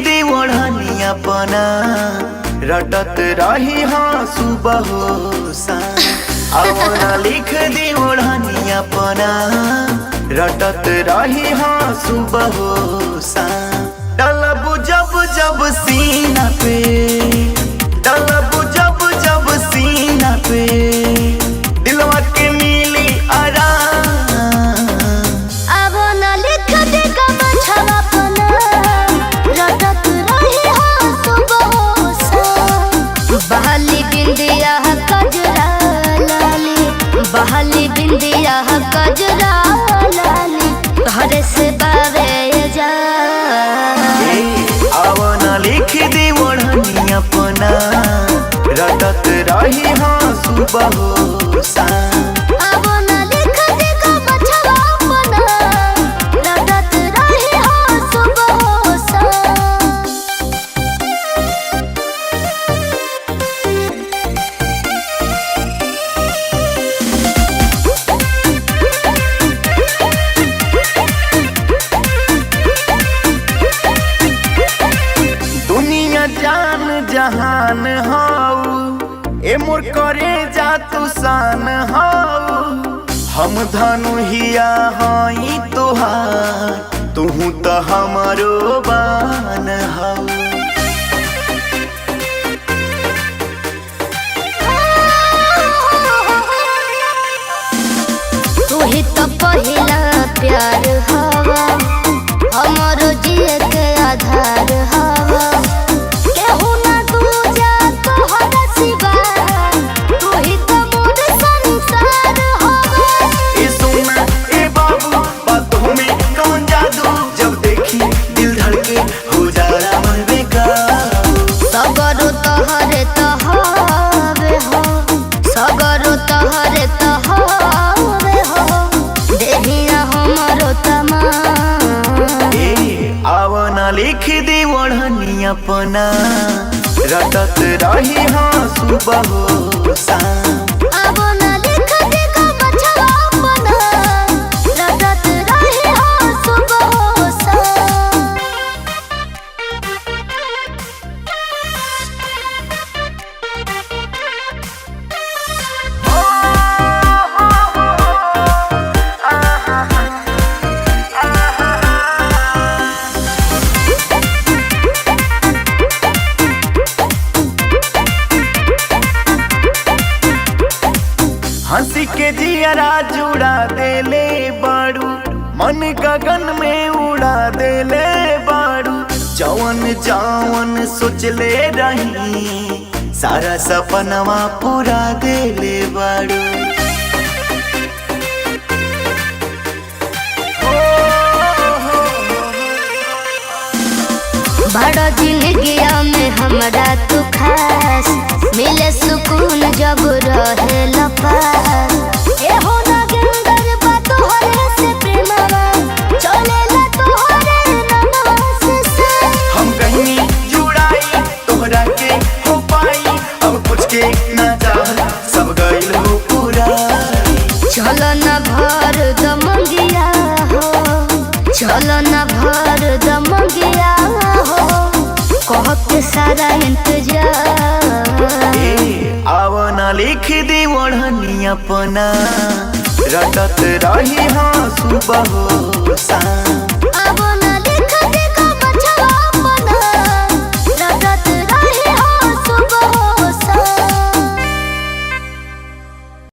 दी ओढ़नी अपना रटत रही हाँ सुबह हो शाम। आवना लिख दी ओढ़नी अपना रटत रही हाँ सुबह हो शाम। डलबू जब जब सीना पे, डलबू जब जब सीना पे, दिलवा के मिली आराम। अब न लिख दे कमछवा पना रटत रही हाँ सुबह हो शाम। बहाली बिंदिया कजरा लाली, बहाली बिंदिया कजरा लाली, घर से बावे जा। आवना लिख दी ओढ़नी अपना रटत रही हाँ सुबह हो शाम। अब न लिख दे कमछवा पना रटत रही हाँ सुबह हो शाम। दुनिया जान जहान हाउ, ए मोर करे जा तू शान हाउ। हम धनु हिया हई तोहार, तुहू तो हमारो बान हाउ। तू ही तो पहिला प्यार हवा, हमारो जिए के आधार हवा। केहू ना दूजा तोहर सिवा, तू ही तो मोर संसार हवा। ए सोना ए बाबू बातों में कौन जादू, जब देखी दिल धड़के हो जाला मन बेकाबू। सगरो तोहरे तहावे हो, सगरो तोहरे तहावे हो, देहिया हमारो तमाम। आवना लिख दी ओढ़नी अपना रटत रही हाँ सुबह हो शाम। अब न लिख दे कमछवा पना रटत रही हाँ सुबह हो शाम। हंसी के जियरा जुड़ा देले बाड़ू, मन गगन में उड़ा देले बाड़ू। जवन जवन सोचले रही सारा सपनवा पूरा देले बाड़ू। बड़ा जिंदगिया में हमरा तू खास, मिले सुकून जब रहे लपास। ए हो नागेंदर बा तोहरे से प्रेमवा, चलेला तोहरे ननवा से साथ। हम कहीं जुड़ाई तोहरा के हो पाई, अब कुछ के ना चाह सब गइल हो पूरा। चल न भर दमंगिया हो, चल न भर दमंगिया हो, कह के सारा इंतजार। आवना लिख दी ओढ़नी अपना रटत रही हाँ सुबह हो शाम।